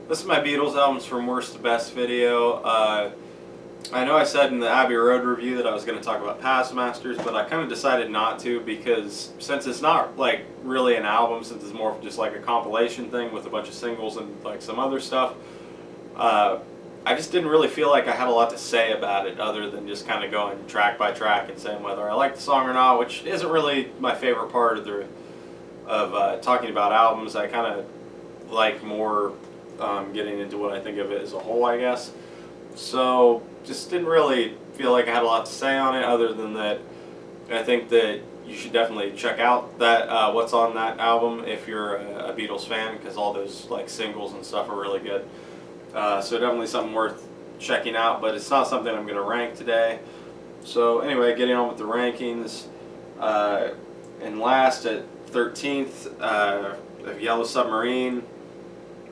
This is my Beatles albums from worst to best video. I know I said in the Abbey Road review that I was going to talk about Past Masters, but I kind of decided not to because since it's not like really an album, since it's more of just like a compilation thing with a bunch of singles and like some other stuff, I just didn't really feel like I had a lot to say about it other than just kind of going track by track and saying whether I like the song or not, which isn't really my favorite part of talking about albums. I kind of like more getting into what I think of it as a whole, I guess. So just didn't really feel like I had a lot to say on it other than that I think that you should definitely check out that what's on that album if you're a Beatles fan, because all those like singles and stuff are really good. So definitely something worth checking out, but it's not something I'm going to rank today. So anyway, getting on with the rankings. And last at 13th, of Yellow Submarine.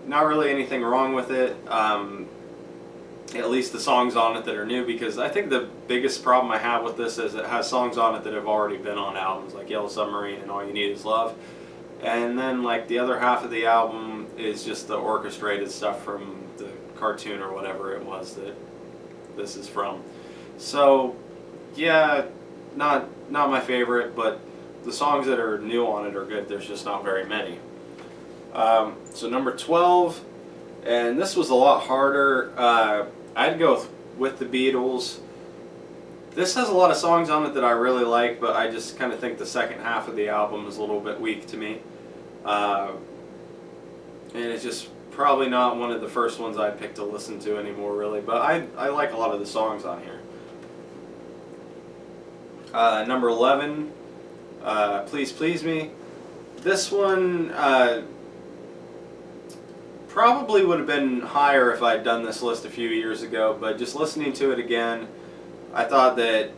Not really anything wrong with it. At least the songs on it that are new, because I think the biggest problem I have with this is it has songs on it that have already been on albums, like Yellow Submarine and All You Need Is Love. And then like the other half of the album is just the orchestrated stuff from the cartoon or whatever it was that this is from. So yeah, not my favorite, but the songs that are new on it are good. There's just not very many. So number 12, and this was a lot harder. I'd go with the Beatles. This has a lot of songs on it that I really like, but I just kind of think the second half of the album is a little bit weak to me. And it's just probably not one of the first ones I'd pick to listen to anymore, really. But I like a lot of the songs on here. Number 11, Please Please Me. This one probably would have been higher if I'd done this list a few years ago, but just listening to it again, I thought that,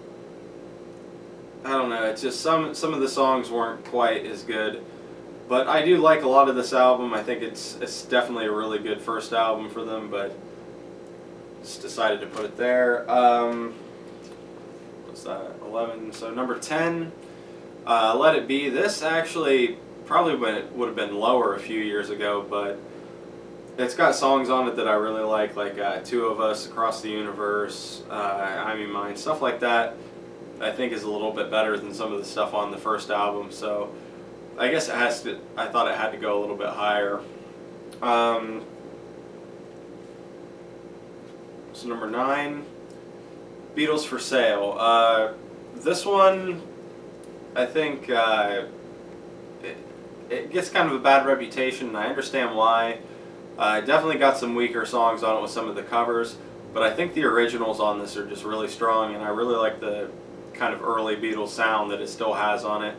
I don't know, it's just some of the songs weren't quite as good. But I do like a lot of this album. I think it's definitely a really good first album for them, but just decided to put it there. What's that? 11. So number 10, Let It Be. This actually probably would have been lower a few years ago, but it's got songs on it that I really like Two of Us, Across the Universe, I'm in Mine, stuff like that. I think is a little bit better than some of the stuff on the first album, so I guess I thought it had to go a little bit higher. So number 9, Beatles for Sale. This one, I think it gets kind of a bad reputation, and I understand why. Definitely got some weaker songs on it with some of the covers, but I think the originals on this are just really strong, and I really like the kind of early Beatles sound that it still has on it.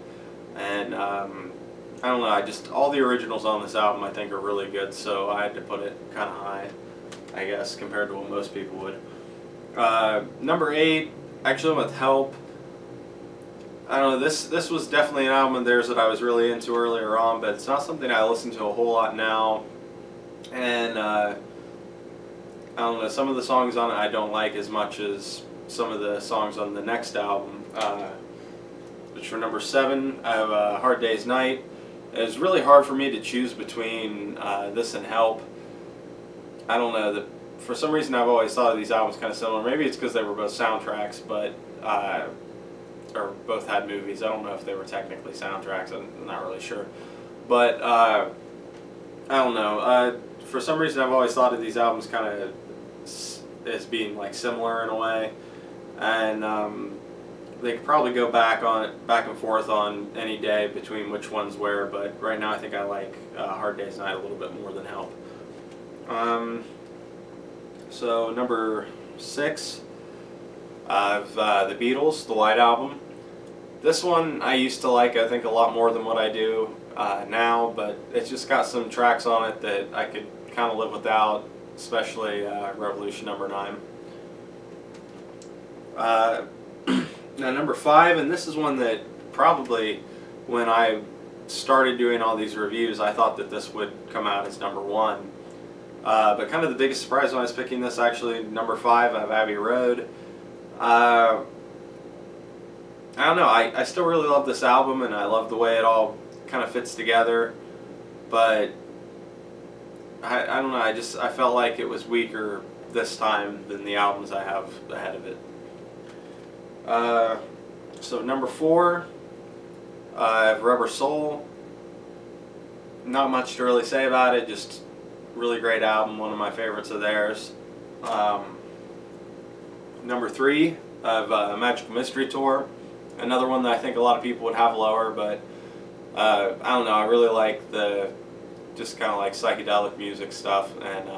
And I don't know, all the originals on this album I think are really good, so I had to put it kind of high, I guess, compared to what most people would. Number 8, actually with Help. I don't know, this was definitely an album of theirs that I was really into earlier on, but it's not something I listen to a whole lot now. And I don't know, some of the songs on it I don't like as much as some of the songs on the next album. Which for number 7, I have Hard Day's Night. It's really hard for me to choose between this and Help. I don't know, for some reason I've always thought of these albums kind of similar. Maybe it's because they were both soundtracks, but or both had movies. I don't know if they were technically soundtracks. I'm not really sure. But I don't know. For some reason I've always thought of these albums kind of as being like similar in a way. And they could probably go back and forth on any day between which one's where, but right now I think I like Hard Day's Night a little bit more than Help. So number 6, I've the Beatles, the White Album. This one I used to like, I think, a lot more than what I do now, but it's just got some tracks on it that I could kind of live without, especially Revolution number 9. Now number 5, and this is one that probably when I started doing all these reviews I thought that this would come out as number 1. But kind of the biggest surprise when I was picking this, actually, number 5, I have Abbey Road. I don't know, I still really love this album, and I love the way it all kind of fits together, but I don't know. I felt like it was weaker this time than the albums I have ahead of it. So number 4, I have Rubber Soul. Not much to really say about it. Just really great album. One of my favorites of theirs. Number 3, I have Magical Mystery Tour. Another one that I think a lot of people would have lower, but I don't know. I really like the just kind of like psychedelic music stuff, and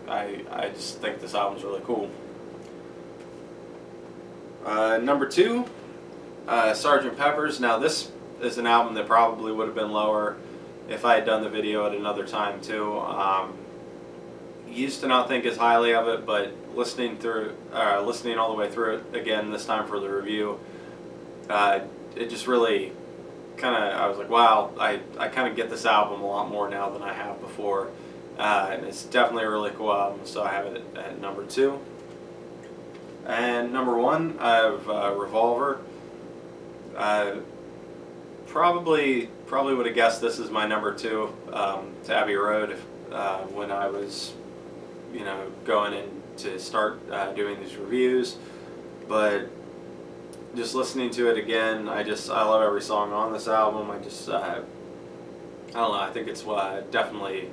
I just think this album's really cool. Number 2, Sgt. Pepper's. Now this is an album that probably would have been lower if I had done the video at another time too. Used to not think as highly of it, but listening all the way through it again this time for the review, it just really I was like, wow, I kind of get this album a lot more now than I have before, and it's definitely a really cool album, so I have it at number 2. And number 1, I have Revolver. Probably would have guessed this is my number 2 to Abbey Road when I was, going in to start doing these reviews, but just listening to it again, I love every song on this album. I don't know, I think it's definitely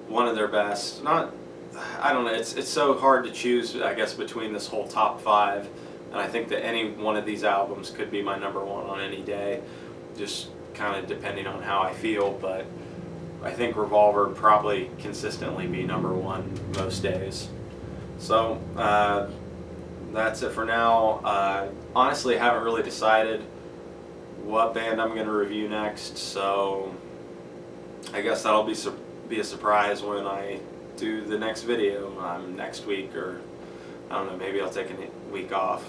one of their best. I don't know, it's so hard to choose, I guess, between this whole top 5, and I think that any one of these albums could be my number 1 on any day, just kind of depending on how I feel, but I think Revolver would probably consistently be number 1 most days. So, that's it for now. Honestly, I haven't really decided what band I'm going to review next, so I guess that'll be a surprise when I do the next video next week, or I don't know, maybe I'll take a week off.